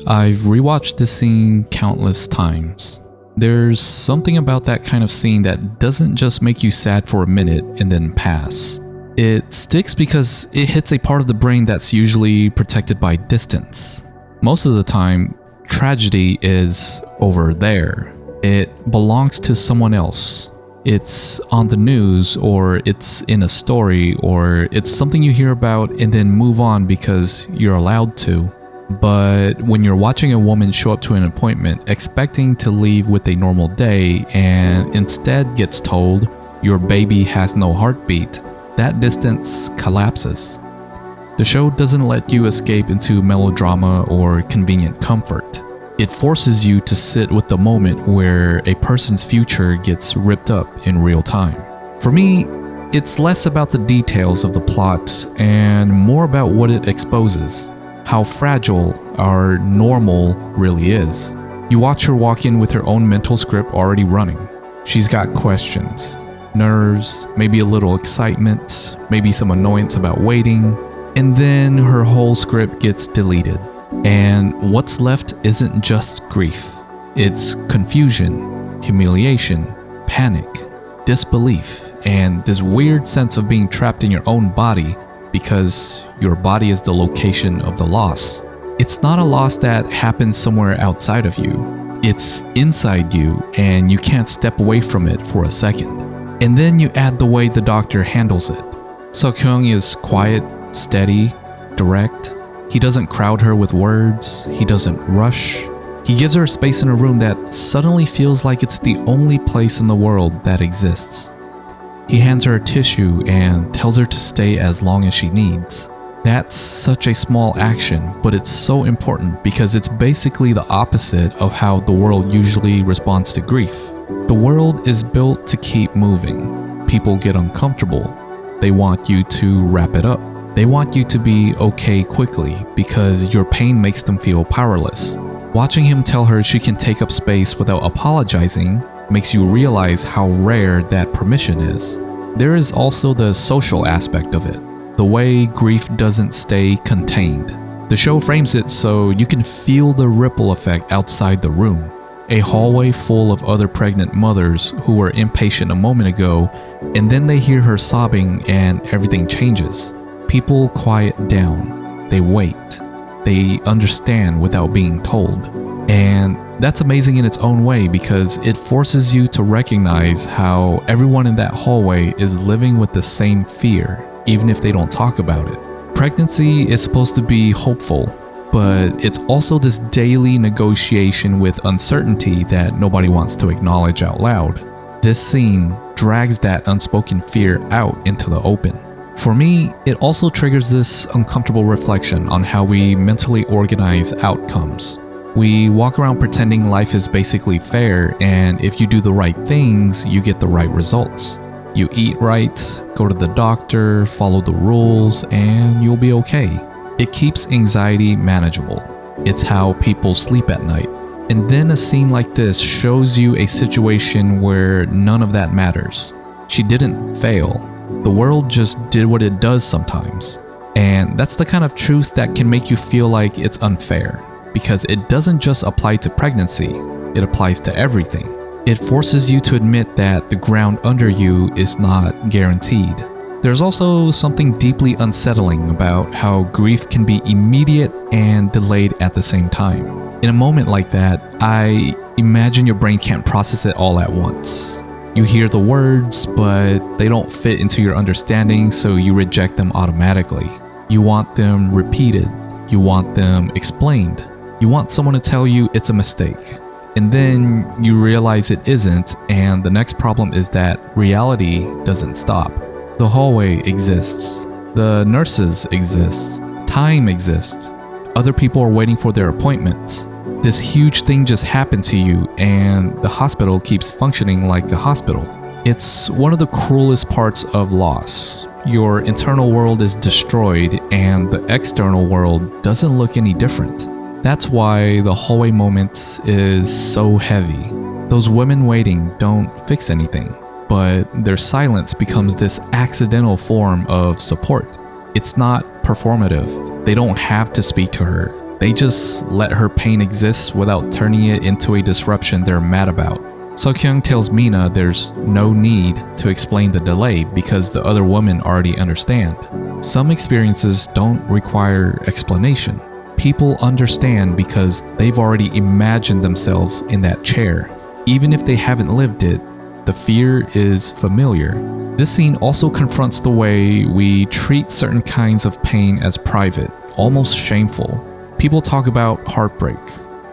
I've rewatched this scene countless times. There's something about that kind of scene that doesn't just make you sad for a minute and then pass. It sticks because it hits a part of the brain that's usually protected by distance. Most of the time, tragedy is over there. It belongs to someone else. It's on the news, or it's in a story, or it's something you hear about and then move on because you're allowed to. But when you're watching a woman show up to an appointment expecting to leave with a normal day and instead gets told your baby has no heartbeat, that distance collapses. The show doesn't let you escape into melodrama or convenient comfort. It forces you to sit with the moment where a person's future gets ripped up in real time. For me, it's less about the details of the plot and more about what it exposes, how fragile our normal really is. You watch her walk in with her own mental script already running. She's got questions, nerves, maybe a little excitement, maybe some annoyance about waiting, and then her whole script gets deleted. And what's left isn't just grief. It's confusion, humiliation, panic, disbelief, and this weird sense of being trapped in your own body because your body is the location of the loss. It's not a loss that happens somewhere outside of you. It's inside you, and you can't step away from it for a second. And then you add the way the doctor handles it. Seok-hyung is quiet, steady, direct. He doesn't crowd her with words. He doesn't rush. He gives her a space in a room that suddenly feels like it's the only place in the world that exists. He hands her a tissue and tells her to stay as long as she needs. That's such a small action, but it's so important because it's basically the opposite of how the world usually responds to grief. The world is built to keep moving. People get uncomfortable. They want you to wrap it up. They want you to be okay quickly because your pain makes them feel powerless. Watching him tell her she can take up space without apologizing makes you realize how rare that permission is. There is also the social aspect of it, the way grief doesn't stay contained. The show frames it so you can feel the ripple effect outside the room. A hallway full of other pregnant mothers who were impatient a moment ago, and then they hear her sobbing and everything changes. People quiet down, they wait, they understand without being told. And that's amazing in its own way because it forces you to recognize how everyone in that hallway is living with the same fear, even if they don't talk about it. Pregnancy is supposed to be hopeful, but it's also this daily negotiation with uncertainty that nobody wants to acknowledge out loud. This scene drags that unspoken fear out into the open. For me, it also triggers this uncomfortable reflection on how we mentally organize outcomes. We walk around pretending life is basically fair, and if you do the right things, you get the right results. You eat right, go to the doctor, follow the rules, and you'll be okay. It keeps anxiety manageable. It's how people sleep at night. And then a scene like this shows you a situation where none of that matters. She didn't fail. The world just did what it does sometimes. And that's the kind of truth that can make you feel like it's unfair, because it doesn't just apply to pregnancy, it applies to everything. It forces you to admit that the ground under you is not guaranteed. There's also something deeply unsettling about how grief can be immediate and delayed at the same time. In a moment like that, I imagine your brain can't process it all at once. You hear the words, but they don't fit into your understanding, so you reject them automatically. You want them repeated. You want them explained. You want someone to tell you it's a mistake. And then you realize it isn't, and the next problem is that reality doesn't stop. The hallway exists. The nurses exist. Time exists. Other people are waiting for their appointments. This huge thing just happened to you, and the hospital keeps functioning like a hospital. It's one of the cruelest parts of loss. Your internal world is destroyed, and the external world doesn't look any different. That's why the hallway moment is so heavy. Those women waiting don't fix anything, but their silence becomes this accidental form of support. It's not performative. They don't have to speak to her. They just let her pain exist without turning it into a disruption they're mad about. Seokhyung tells Mina there's no need to explain the delay because the other women already understand. Some experiences don't require explanation. People understand because they've already imagined themselves in that chair. Even if they haven't lived it, the fear is familiar. This scene also confronts the way we treat certain kinds of pain as private, almost shameful. People talk about heartbreak,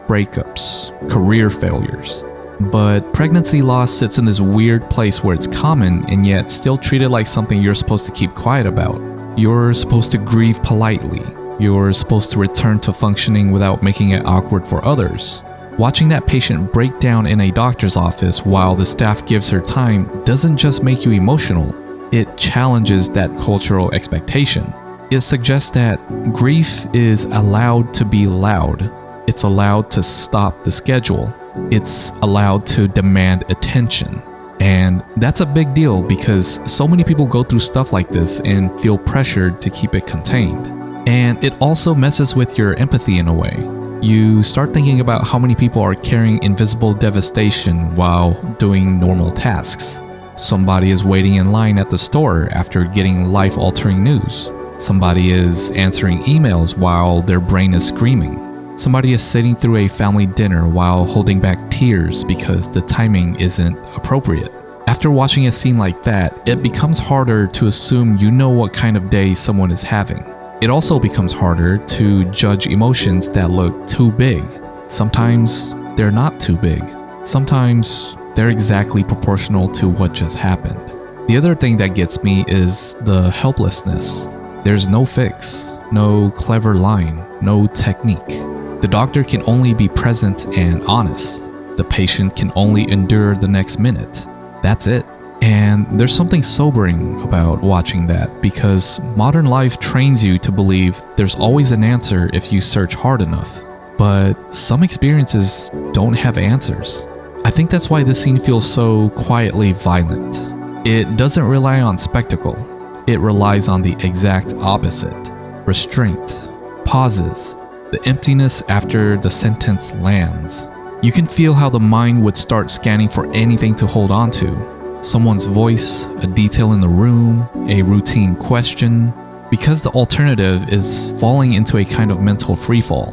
breakups, career failures. But pregnancy loss sits in this weird place where it's common and yet still treated like something you're supposed to keep quiet about. You're supposed to grieve politely. You're supposed to return to functioning without making it awkward for others. Watching that patient break down in a doctor's office while the staff gives her time doesn't just make you emotional, it challenges that cultural expectation. It suggests that grief is allowed to be loud. It's allowed to stop the schedule. It's allowed to demand attention. And that's a big deal because so many people go through stuff like this and feel pressured to keep it contained. And it also messes with your empathy in a way. You start thinking about how many people are carrying invisible devastation while doing normal tasks. Somebody is waiting in line at the store after getting life-altering news. Somebody is answering emails while their brain is screaming. Somebody is sitting through a family dinner while holding back tears because the timing isn't appropriate. After watching a scene like that, it becomes harder to assume you know what kind of day someone is having. It also becomes harder to judge emotions that look too big. Sometimes they're not too big. Sometimes they're exactly proportional to what just happened. The other thing that gets me is the helplessness. There's no fix, no clever line, no technique. The doctor can only be present and honest. The patient can only endure the next minute. That's it. And there's something sobering about watching that because modern life trains you to believe there's always an answer if you search hard enough. But some experiences don't have answers. I think that's why this scene feels so quietly violent. It doesn't rely on spectacle. It relies on the exact opposite. Restraint, pauses, the emptiness after the sentence lands. You can feel how the mind would start scanning for anything to hold on to. Someone's voice, a detail in the room, a routine question, because the alternative is falling into a kind of mental freefall.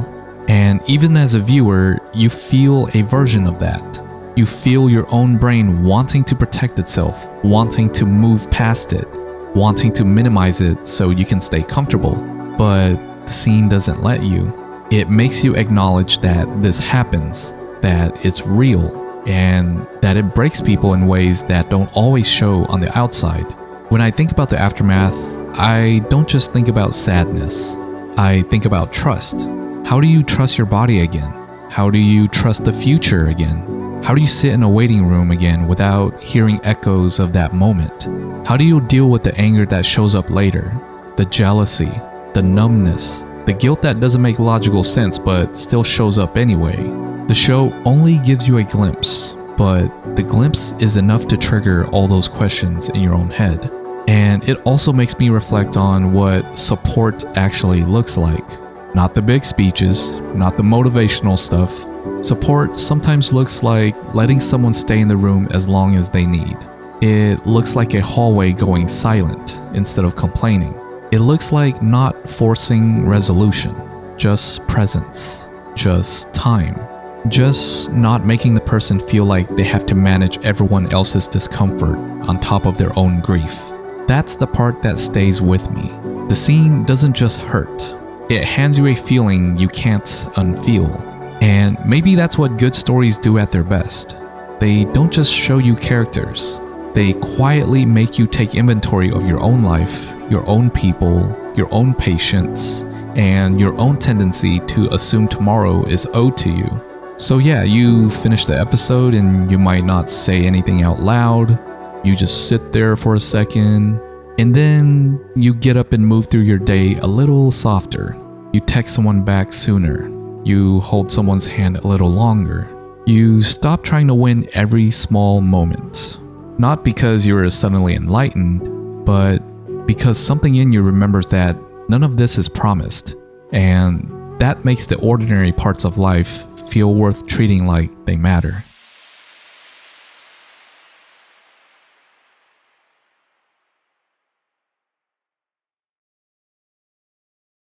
And even as a viewer, you feel a version of that. You feel your own brain wanting to protect itself, wanting to move past it, wanting to minimize it so you can stay comfortable. But the scene doesn't let you. It makes you acknowledge that this happens, that it's real, and that it breaks people in ways that don't always show on the outside. When I think about the aftermath, I don't just think about sadness. I think about trust. How do you trust your body again? How do you trust the future again? How do you sit in a waiting room again without hearing echoes of that moment? How do you deal with the anger that shows up later? The jealousy, the numbness, the guilt that doesn't make logical sense but still shows up anyway. The show only gives you a glimpse, but the glimpse is enough to trigger all those questions in your own head. And it also makes me reflect on what support actually looks like. Not the big speeches, not the motivational stuff. Support sometimes looks like letting someone stay in the room as long as they need. It looks like a hallway going silent instead of complaining. It looks like not forcing resolution, just presence, just time. Just not making the person feel like they have to manage everyone else's discomfort on top of their own grief. That's the part that stays with me. The scene doesn't just hurt. It hands you a feeling you can't unfeel. And maybe that's what good stories do at their best. They don't just show you characters. They quietly make you take inventory of your own life, your own people, your own patience, and your own tendency to assume tomorrow is owed to you. So yeah, you finish the episode and you might not say anything out loud. You just sit there for a second, and then you get up and move through your day a little softer. You text someone back sooner. You hold someone's hand a little longer. You stop trying to win every small moment. Not because you were suddenly enlightened, but because something in you remembers that none of this is promised, and that makes the ordinary parts of life feel worth treating like they matter.